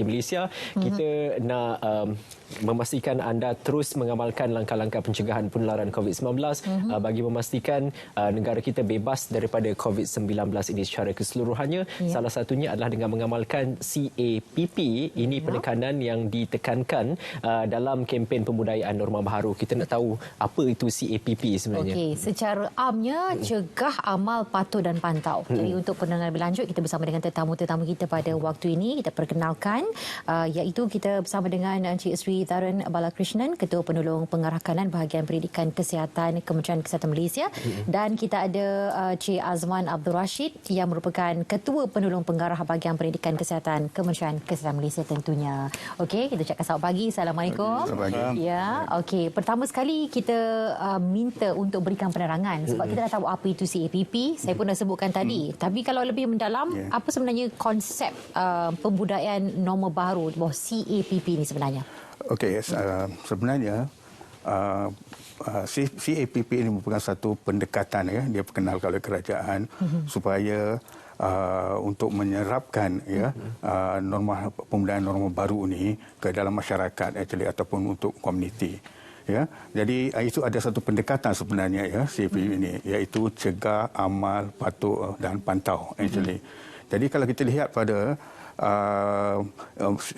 bagi Malaysia. Kita nak memastikan anda terus mengamalkan langkah-langkah pencegahan penularan COVID-19 bagi memastikan negara kita bebas daripada COVID-19 ini secara keseluruhannya. Salah satunya adalah dengan mengamalkan CAPP. Ini penekanan yang ditekankan dalam kempen pembudayaan norma baharu. Kita nak tahu apa itu CAPP sebenarnya. Okey, secara amnya cegah, amal, patuh dan pantau. Jadi untuk pendengar lebih lanjut, kita bersama dengan tetamu-tetamu kita pada waktu ini. Kita perkenalkan iaitu kita bersama dengan Encik Sri Tharun Balakrishnan, Ketua Penolong Pengarah Kanan Bahagian Pendidikan Kesihatan Kementerian Kesihatan Malaysia, dan kita ada Cik Azman Abdul Rashid yang merupakan Ketua Penolong Pengarah Bahagian Pendidikan Kesihatan Kementerian Kesihatan Malaysia tentunya. Okey, kita cakap selamat pagi. Assalamualaikum. Selamat pagi. Ya, okey. Pertama sekali kita minta untuk berikan penerangan sebab kita dah tahu apa itu CAPP. Saya pun dah sebutkan tadi. Tapi kalau lebih mendalam, apa sebenarnya konsep pembudayaan norma baru di bawah CAPP ini sebenarnya? Okey, sebenarnya CAPP ini merupakan satu pendekatan, ya, dia perkenalkan oleh kerajaan supaya untuk menyerapkan, ya, norma pembudayaan norma baru ini ke dalam masyarakat ataupun untuk komuniti. Ya, jadi itu ada satu pendekatan sebenarnya, ya, CAPP ini, iaitu cegah, amal, patuh dan pantau Jadi kalau kita lihat pada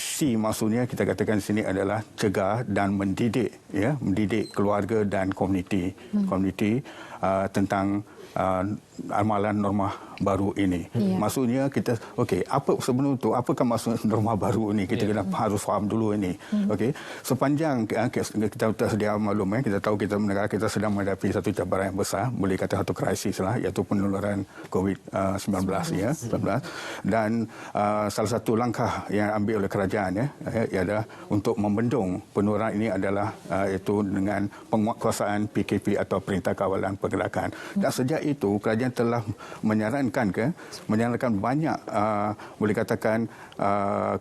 C, maksudnya kita katakan di sini adalah cegah dan mendidik, ya, mendidik keluarga dan komuniti tentang amalan norma baru ini. Maksudnya kita, okey, apa sebenarnya itu? Apakah maksud norma baru ini? Kita kena harus faham dulu ini. Okey, sepanjang kita sedia maklum, kita tahu negara kita sedang menghadapi satu cabaran yang besar, boleh kata satu krisis lah, iaitu penularan COVID-19, ya, 19. Dan salah satu langkah yang ambil oleh kerajaan, ialah untuk membendung penularan ini adalah iaitu dengan penguatkuasaan PKP atau Perintah Kawalan Pergerakan. Dan sejak itu kerajaan telah menyarankan banyak, boleh katakan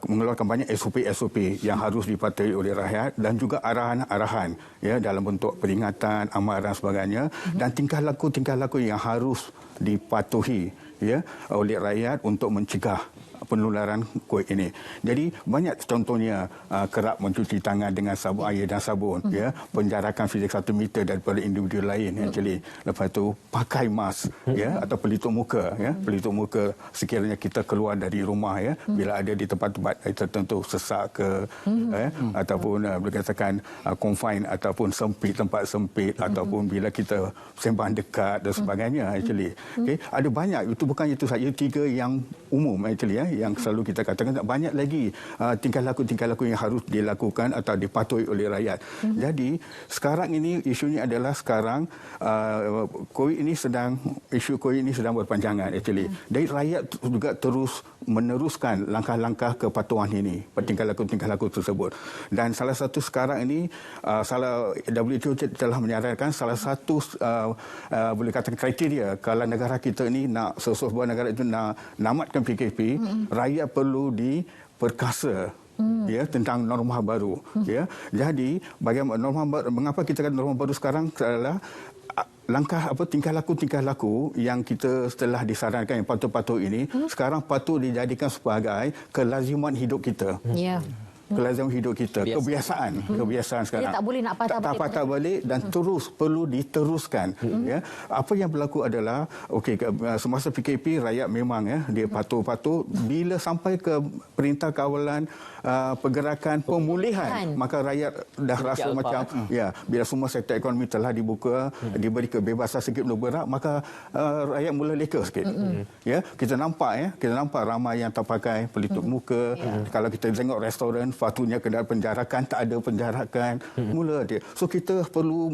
mengeluarkan banyak SOP yang harus dipatuhi oleh rakyat dan juga arahan-arahan, ya, dalam bentuk peringatan, amaran sebagainya, dan tingkah laku yang harus dipatuhi, ya, oleh rakyat untuk mencegah penularan COVID ini. Jadi banyak contohnya, kerap mencuci tangan dengan sabun air dan sabun, ya, penjarakan fizik 1 meter daripada individu lain, lepas itu pakai mask, ya, atau pelitup muka, ya, pelitup muka sekiranya kita keluar dari rumah, ya, bila ada di tempat-tempat tertentu sesak ke, ataupun berkatakan confine ataupun tempat sempit, ataupun bila kita sembang dekat dan sebagainya. Okay. Ada banyak, itu bukan itu saja 3 yang umum, ya, yang selalu kita katakan. Banyak lagi tingkah laku yang harus dilakukan atau dipatuhi oleh rakyat. Jadi sekarang ini isunya adalah sekarang isu COVID ini sedang berpanjangan, Jadi rakyat juga terus meneruskan langkah-langkah kepatuhan ini, tingkah laku tersebut. Dan salah satu sekarang ini, WHO telah menyarankan salah satu boleh katakan kriteria kalau negara kita ini nak, sebuah negara itu nak namatkan PKP, rakyat perlu diperkasa, ya, tentang norma baru, ya. Jadi bagaimana mengapa kita kata norma baru sekarang adalah langkah tingkah laku yang kita setelah disarankan yang patut-patut ini sekarang patut dijadikan sebagai kelaziman hidup kita. Kelaziman hidup kita, kebiasaan sekarang. Dia tak boleh nak patah balik dan terus perlu diteruskan, ya. Apa yang berlaku adalah, okey, semasa PKP rakyat memang, ya, dia patuh bila sampai ke Perintah Kawalan Pergerakan Pemulihan, maka rakyat dah rasa macam, ya, bila semua sektor ekonomi telah dibuka, diberi kebebasan sedikit berat, maka rakyat mula leka sikit. Ya, kita nampak ramai yang tak pakai pelitup muka. Kalau kita tengok restoran, patutnya kena penjarakan, tak ada penjarakan, mula dia. So kita perlu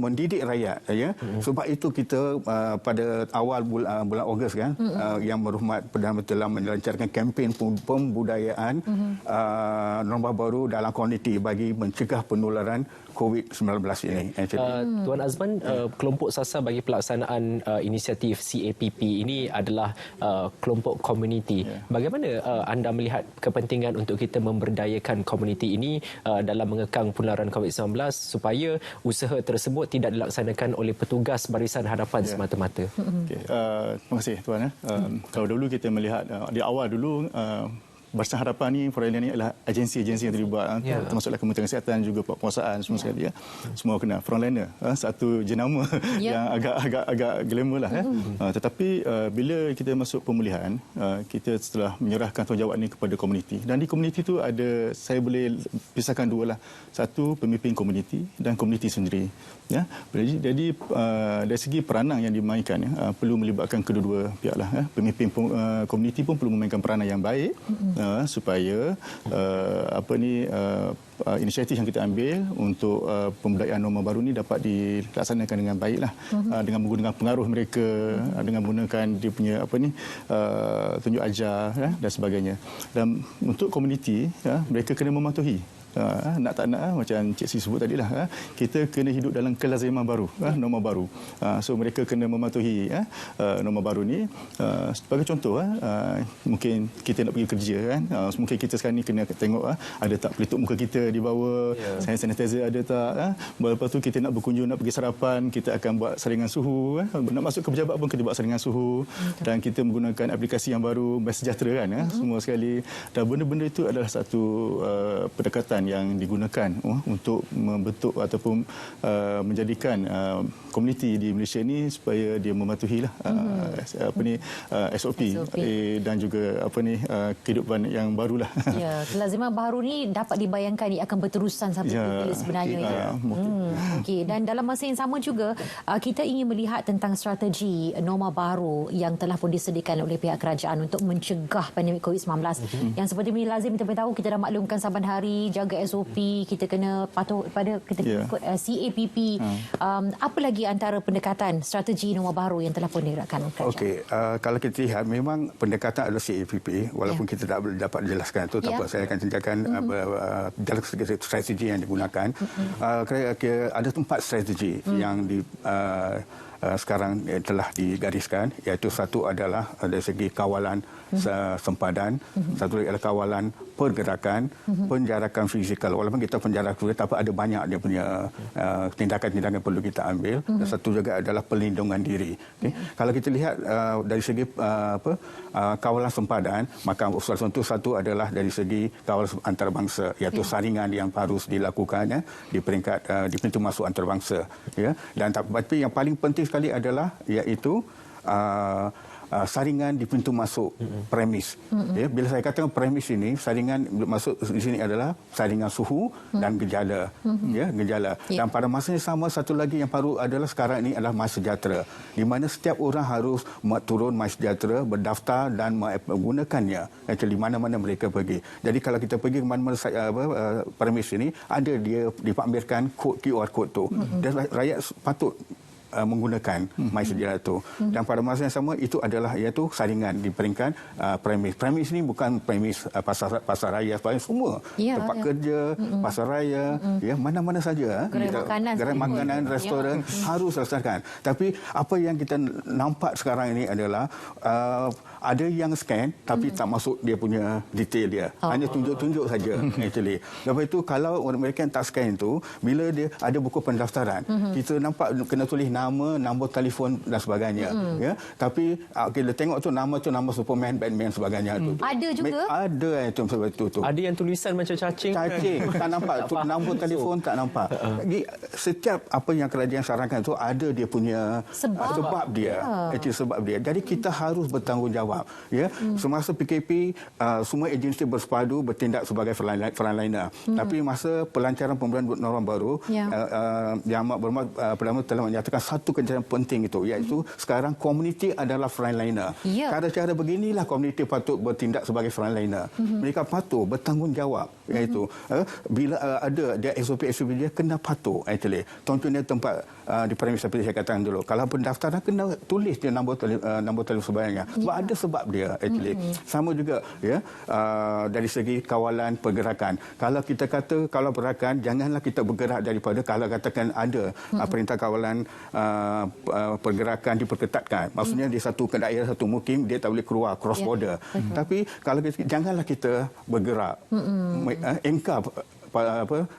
mendidik rakyat, ya. Sebab itu kita pada awal bulan Ogos, kan, yang Berhormat Perdana Menteri telah melancarkan kempen pembudayaan norma baru dalam komuniti bagi mencegah penularan COVID-19 ini. Tuan Azman, kelompok sasar bagi pelaksanaan inisiatif CAPP ini adalah kelompok komuniti. Bagaimana anda melihat kepentingan untuk kita memberdayakan komuniti ini dalam mengekang penularan COVID-19 supaya usaha tersebut tidak dilaksanakan oleh petugas barisan hadapan semata-mata. Okay. Terima kasih Tuan. Kalau dulu kita melihat di awal dulu Barisan Hadapan ni, Frontline ni adalah agensi-agensi yang terlibat, termasuklah Kementerian Kesihatan, juga penguasaan semua sekali. Semua kena Frontliner, satu jenama yang agak glamour lah. Tetapi bila kita masuk pemulihan, kita setelah menyerahkan tanggungjawab ini kepada komuniti. Dan di komuniti itu ada, saya boleh pisahkan dua lah. Satu, pemimpin komuniti dan komuniti sendiri. Ya, jadi dari segi peranan yang dimainkan, perlu melibatkan kedua-dua pihak lah. Pemimpin komuniti pun perlu memainkan peranan yang baik supaya inisiatif yang kita ambil untuk pembudayaan norma baru ini dapat dilaksanakan dengan baiklah, dengan menggunakan pengaruh mereka, dengan menggunakan dia punya tunjuk ajar dan sebagainya. Dan untuk komuniti, mereka kena mematuhi. Nak tak nak, macam Cik Sri sebut tadi lah, kita kena hidup dalam kelaziman baru, norma baru. So mereka kena mematuhi norma baru ni. Sebagai contoh, mungkin kita nak pergi kerja kan, mungkin kita sekarang ni kena tengok ada tak pelitup muka kita di bawah, hand sanitizer ada tak. Lepas tu kita nak berkunjung, nak pergi sarapan, kita akan buat saringan suhu. Nak masuk ke pejabat pun kita buat saringan suhu. Dan kita menggunakan aplikasi yang baru, MySejahtera kan, semua sekali. Dan benda-benda itu adalah satu pendekatan yang digunakan untuk membentuk ataupun menjadikan komuniti di Malaysia ini supaya dia mematuhilah SOP dan juga kehidupan yang barulah. Ya, kelaziman baru ni dapat dibayangkan ia akan berterusan sampai bila sebenarnya. Okey, dan dalam masa yang sama juga kita ingin melihat tentang strategi norma baru yang telah pun disediakan oleh pihak kerajaan untuk mencegah pandemik COVID-19. Yang seperti ini lazim kita tahu, kita dah maklumkan saban hari jaga SOP, kita kena patuh pada ikut CAPP. Apa lagi antara pendekatan strategi norma baru yang telah pun digunakan kerajaan? Okey, kalau kita lihat memang pendekatan adalah CAPP, walaupun kita tak dapat jelaskan itu, tak apa, saya akan ceritakan dalam strategi yang digunakan. Ada 4 strategi yang sekarang telah digariskan, iaitu satu adalah dari segi kawalan sempadan, satu lagi adalah kawalan pergerakan, penjarakan fizikal. Walaupun kita penjarakan fizikal, tapi ada banyak dia punya tindakan-tindakan perlu kita ambil. Dan satu juga adalah perlindungan diri. Okay? Kalau kita lihat dari segi kawalan sempadan, maka satu adalah dari segi kawalan antarabangsa, iaitu saringan yang harus dilakukan di peringkat di pintu masuk antarabangsa. Ya? Dan tapi yang paling penting sekali adalah iaitu saringan di pintu masuk premis. Ya, bila saya katakan premis ini, saringan masuk di sini adalah saringan suhu dan gejala. Ya, gejala. Dan pada masa yang sama, satu lagi yang baru adalah sekarang ini adalah MySejahtera, di mana setiap orang harus turun MySejahtera, berdaftar dan menggunakannya di mana-mana mereka pergi. Jadi kalau kita pergi ke mana-mana premis ini, ada dia dipamerkan kod QR code tu. Dan rakyat patut menggunakan MySejahtera itu. Dan pada masa yang sama, itu adalah iaitu saringan di peringkat premis. Premis ini bukan premis pasar raya, semua tempat kerja, pasar raya, mana-mana saja. Gerai makanan, restoran harus laksanakan. Tapi apa yang kita nampak sekarang ini adalah ada yang scan tapi tak masuk dia punya detail dia. Hanya tunjuk-tunjuk saja actually. Lepas itu kalau mereka yang tak scan itu, bila dia ada buku pendaftaran, kita nampak kena tulis nama, nombor telefon dan sebagainya. Ya. Tapi kita tengok tu nama Superman, Batman sebagainya tu. Ada juga? Ada itu seperti itu. Ada yang tulisan macam cacing. Cacing tak nampak. Nombor telefon tak nampak. Jadi setiap apa yang kerajaan sarankan tu ada dia punya sebab dia. Sebab dia. Jadi kita harus bertanggungjawab. Ya, semasa PKP semua agensi bersepadu bertindak sebagai frontliner. Tapi masa pelancaran pemberian norma baru, Yang Amat Berhormat Perdana Menteri telah menyatakan satu kejadian penting itu, iaitu sekarang komuniti adalah frontliner. Cara-cara beginilah komuniti patut bertindak sebagai frontliner. Mereka patut bertanggungjawab, iaitu bila ada dia SOP dia kena patuh actually. Contohnya tempat di premis seperti saya katakan dulu, kalau pendaftaran kena tulis dia nombor telefon sebagainya. Sebab ada sebab dia actually. Sama juga dari segi kawalan pergerakan. Kalau kita kata kalau pergerakan, janganlah kita bergerak daripada, kalau katakan ada perintah kawalan pergerakan diperketatkan. Maksudnya di satu daerah satu mukim dia tak boleh keluar cross border. Tapi kalau janganlah kita bergerak engkar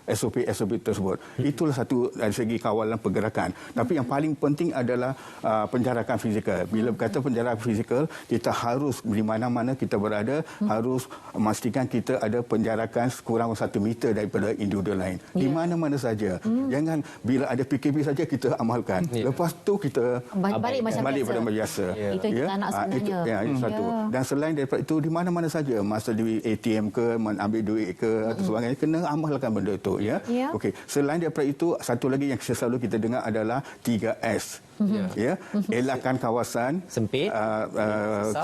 SOP tersebut. Itulah satu dari segi kawalan pergerakan. Tapi yang paling penting adalah penjarakan fizikal. Bila berkata penjarakan fizikal, kita harus di mana-mana kita berada harus memastikan kita ada penjarakan sekurang 1 meter daripada individu lain. Di mana-mana saja. Jangan bila ada PKP saja kita amalkan. Lepas tu kita balik pada biasa. Itu kita nak sebenarnya. Itu satu. Dan selain daripada itu di mana-mana saja, masa di ATM ke, mengambil duit ke atau sebagainya, kena amalkan benda itu, ya. Okey. Selain daripada itu, satu lagi yang selalu kita dengar adalah 3S. Ya, elakkan kawasan sempit,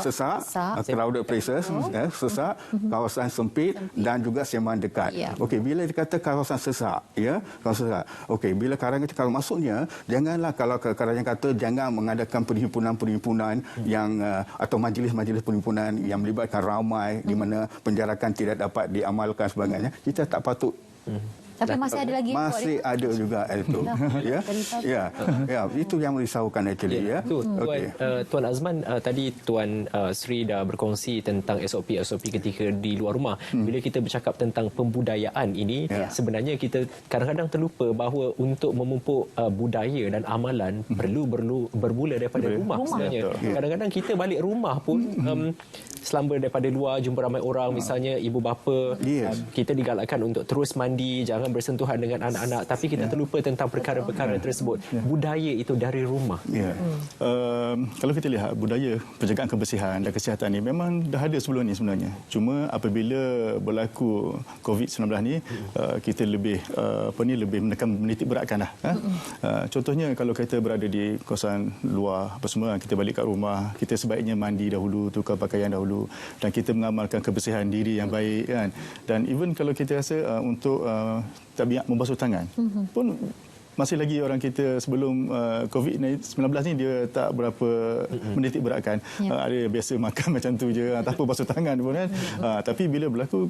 sesak, crowded places, sesak, kawasan sempit dan juga sembang dekat. Okey, bila dikata kawasan sesak, ya, kawasan sesak. Okey, bila kalau maksudnya janganlah kalau kerajaan kata jangan mengadakan perhimpunan-perhimpunan yang atau majlis-majlis perhimpunan yang melibatkan ramai di mana penjarakan tidak dapat diamalkan sebagainya. Kita tak patut. Tapi masih ada lagi masih ada juga itu. Ya, itu yang merisaukan actually, ya. Tuan Azman, tadi Tuan Sri dah berkongsi tentang SOP ketika di luar rumah. Bila kita bercakap tentang pembudayaan ini, sebenarnya kita kadang-kadang terlupa bahawa untuk memupuk budaya dan amalan perlu bermula daripada rumah sebenarnya. Kadang-kadang kita balik rumah pun selamba daripada luar jumpa ramai orang, misalnya ibu bapa, kita digalakkan untuk terus mandi, jangan bersentuhan dengan anak-anak, tapi kita terlupa tentang perkara-perkara tersebut. Budaya itu dari rumah. Kalau kita lihat budaya penjagaan kebersihan dan kesihatan ni memang dah ada sebelum ni sebenarnya. Cuma apabila berlaku COVID-19 ni, kita lebih menitik beratkan dah. Contohnya kalau kita berada di kawasan luar apa semua, kita balik kat rumah, kita sebaiknya mandi dahulu, tukar pakaian dahulu, dan kita mengamalkan kebersihan diri yang baik, kan. Dan even kalau kita rasa untuk tabiat membasuh tangan pun masih lagi orang kita sebelum COVID-19 ni dia tak berapa menitik beratkan. Ada biasa makan macam tu je, tak apa basuh tangan pun, kan. Tapi bila berlaku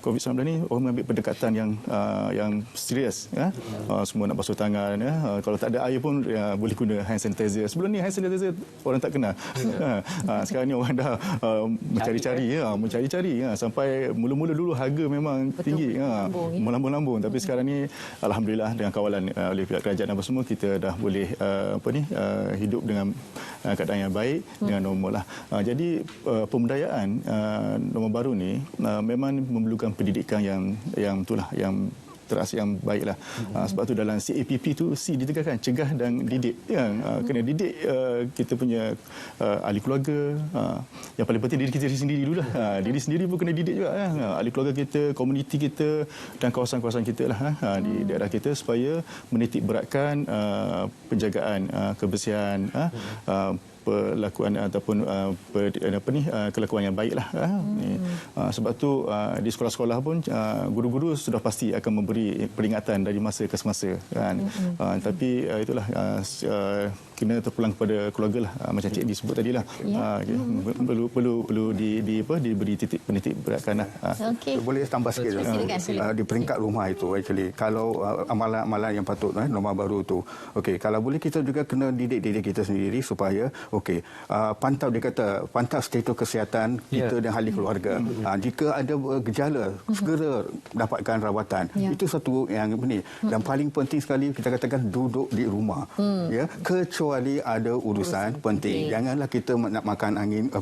COVID-19 ni, orang ambil pendekatan yang serius, ya. Semua nak basuh tangan, ya. Kalau tak ada air pun boleh guna hand sanitizer. Sebelum ni hand sanitizer orang tak kenal. Sekarang ni orang dah mencari-cari, sampai mula-mula dulu harga memang tinggi, melambung-lambung. Tapi sekarang ni alhamdulillah dengan kawalan oleh pihak kerajaan apa semua, kita dah boleh hidup dengan keadaan yang baik, dengan normal lah. Jadi pembudayaan norma baru ni memang memerlukan pendidikan yang itulah, yang terasa yang baiklah. Sebab tu dalam CAPP tu C ditekankan, cegah dan didik. Kena didik kita punya ahli keluarga. Yang paling penting diri kita sendiri dululah. Diri sendiri pun kena didik juga, ahli keluarga kita, komuniti kita dan kawasan-kawasan kita lah, di daerah kita, supaya menitik beratkan penjagaan kebersihan, perlakuan ataupun kelakuan yang baiklah. Sebab tu di sekolah-sekolah pun guru-guru sudah pasti akan memberi peringatan dari masa ke semasa, kan. Tapi itulah kena terpulang kepada keluarga lah, macam Cik disebut tadi lah. Perlu diberi penitik beratkan lah. Boleh tambah sikit di peringkat rumah itu, actually kalau amalan-amalan yang patut, norma baru tu, okey, kalau boleh kita juga kena didik diri kita sendiri supaya pantau status kesihatan kita dan ahli keluarga. Jika ada gejala, segera dapatkan rawatan. Itu satu yang ini. Dan paling penting sekali kita katakan duduk di rumah. Ya, kecuali ada urusan penting. Janganlah kita nak makan angin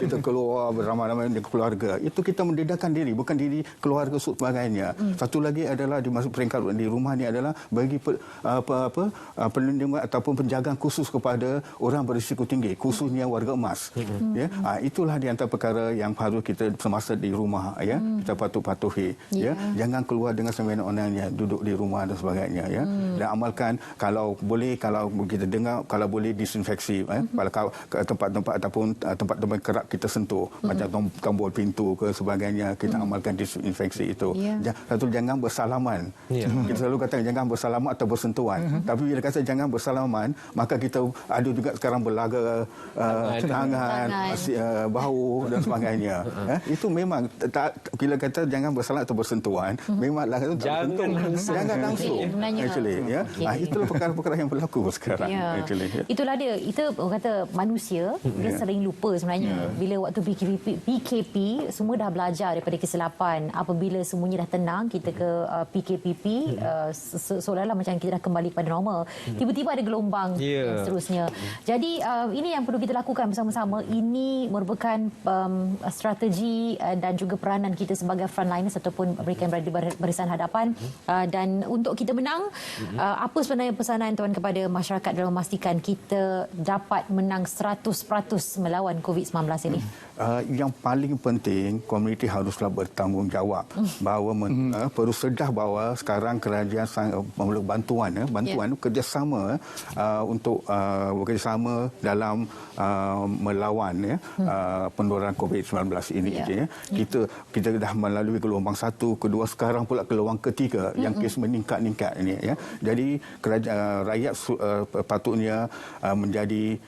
kita keluar beramai-ramai dengan keluarga. Itu kita mendedahkan diri, bukan diri keluarga sebagainya. Satu lagi adalah dimasuk peringkat di rumah ni adalah bagi perlindungan ataupun penjagaan khusus kepada orang berisiko tinggi, khususnya warga emas. Ya, itulah di antara perkara yang harus kita semasa di rumah, ya, kita patut patuhi. Ya, jangan keluar dengan semena-menanya, duduk di rumah dan sebagainya. Ya, dan amalkan kalau boleh, kalau kita dengar, kalau boleh disinfeksi, kalau tempat-tempat ataupun tempat-tempat kerap kita sentuh, macam tombol pintu ke sebagainya, kita amalkan disinfeksi itu. Satu, jangan bersalaman. Kita selalu kata jangan bersalaman atau bersentuhan. Tapi bila kata jangan bersalaman, maka kita ada juga sekarang berlaga tangan, bahu dan sebagainya. Itu memang bila kata jangan bersalam atau bersentuhan, memanglah jangan langsung. Actually, ya. Itulah perkara-perkara yang berlaku sekarang. Actually, itulah dia. Itu orang kata manusia dia sering lupa sebenarnya. Bila waktu PKP semua dah belajar daripada kesilapan. Apabila semuanya dah tenang, kita ke PKPP, seolah-olah macam kita dah kembali kepada normal. Tiba-tiba ada gelombang dan seterusnya. Jadi ini yang perlu kita lakukan bersama-sama. Ini merupakan strategi dan juga peranan kita sebagai frontliners ataupun mereka yang berada di barisan hadapan. Dan untuk kita menang, apa sebenarnya pesanan tuan kepada masyarakat dalam memastikan kita dapat menang 100% melawan COVID-19 ini? Yang paling penting, komuniti haruslah bertanggungjawab bahawa perlu sedar bahawa sekarang kerajaan memerlukan bantuan kerjasama untuk bekerjasama dalam melawan penularan COVID-19 ini. Kita dah melalui gelombang 1, kedua, sekarang pula gelombang ketiga yang kes meningkat ini. Jadi rakyat patutnya menjadi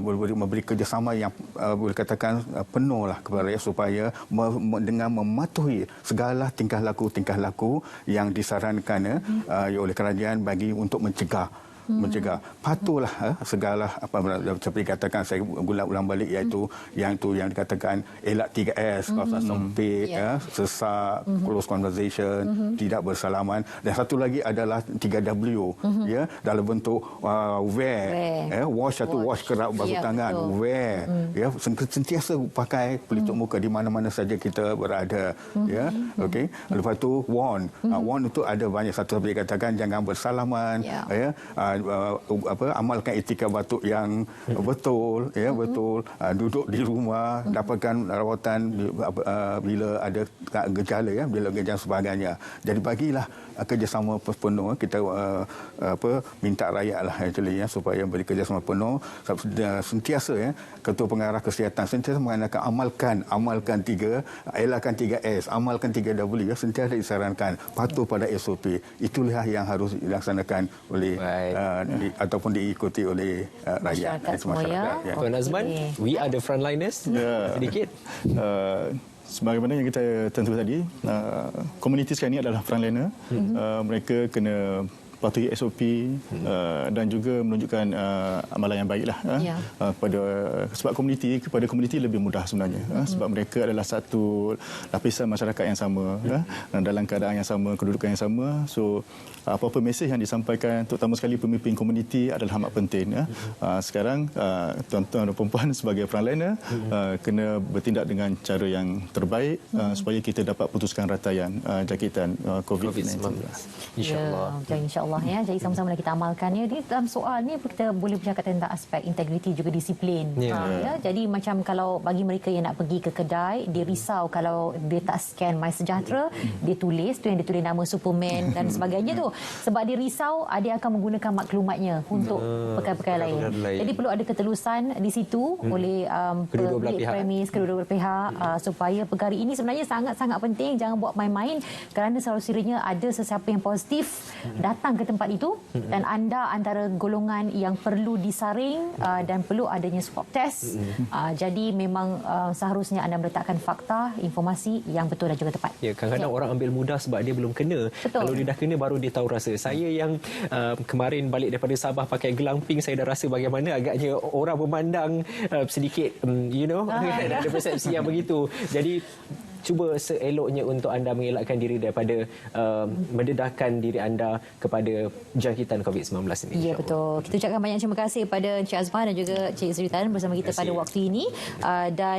memberi kerjasama yang boleh katakan penuhlah kepada rakyat supaya dengan mematuhi segala tingkah laku yang disarankan oleh kerajaan bagi untuk mencegah. Patuhlah segala seperti dikatakan, saya ulang balik, iaitu yang dikatakan elak 3S, kawasan sempit, sesak, close conversation, tidak bersalaman, dan satu lagi adalah 3W, dalam bentuk wear, wash kerap basuh tangan, wear, sentiasa pakai pelitup muka di mana-mana saja kita berada, okey. Lepas tu warn itu ada banyak, satu seperti dikatakan jangan bersalaman, amalkan etika batuk yang betul, duduk di rumah, dapatkan rawatan bila ada gejala, bila gejala sebagainya. Jadi bagilah kerjasama penuh, kita minta rakyatlah supaya beri kerjasama penuh, sentiasa Ketua Pengarah Kesihatan sentiasa mengatakan amalkan 3, elakkan 3S, amalkan 3W, sentiasa disarankan patuh pada SOP. Itulah yang harus dilaksanakan oleh ataupun diikuti oleh rakyat, masyarakat. Tuan Azman, we are the frontliners. Sedikit. Sebagaimana yang kita tentu tadi, komuniti sekarang ini adalah frontliner. Mereka kena patuhi SOP dan juga menunjukkan amalan yang baiklah kepada komuniti lebih mudah sebenarnya, sebab mereka adalah satu lapisan masyarakat yang sama, dalam keadaan yang sama, kedudukan yang sama. So apa-apa mesej yang disampaikan, terutama sekali pemimpin komuniti, adalah amat penting. Sekarang tuan-tuan dan puan-puan sebagai frontliner kena bertindak dengan cara yang terbaik supaya kita dapat putuskan rataian jangkitan COVID-19. InsyaAllah. InsyaAllah jadi sama-sama kita amalkan. Jadi dalam soal ni kita boleh bercakap tentang aspek integriti juga disiplin. Jadi macam kalau bagi mereka yang nak pergi ke kedai, dia risau kalau dia tak scan MySejahtera, dia tulis tu yang dia tulis nama Superman dan sebagainya tu. Sebab dia risau dia akan menggunakan maklumatnya untuk perkara-perkara lain. Jadi perlu ada ketelusan di situ oleh pemilik premis, kedua-dua pihak, supaya perkara ini sebenarnya sangat-sangat penting. Jangan buat main-main, kerana sekiranya ada sesiapa yang positif datang ke tempat itu dan anda antara golongan yang perlu disaring dan perlu adanya swab test. Jadi memang seharusnya anda meletakkan fakta, informasi yang betul dan juga tepat. Kadang-kadang orang ambil mudah sebab dia belum kena. Betul. Kalau dia dah kena baru dia tahu rasa. Saya yang kemarin balik daripada Sabah pakai gelang pink, saya dah rasa bagaimana agaknya orang memandang sedikit ada persepsi yang begitu. Jadi cuba seeloknya untuk anda mengelakkan diri daripada mendedahkan diri anda kepada jangkitan COVID-19 ini. Ya, betul. Kita ucapkan banyak terima kasih kepada Encik Azman dan juga Encik Sri Tan bersama kita pada waktu ini. Dan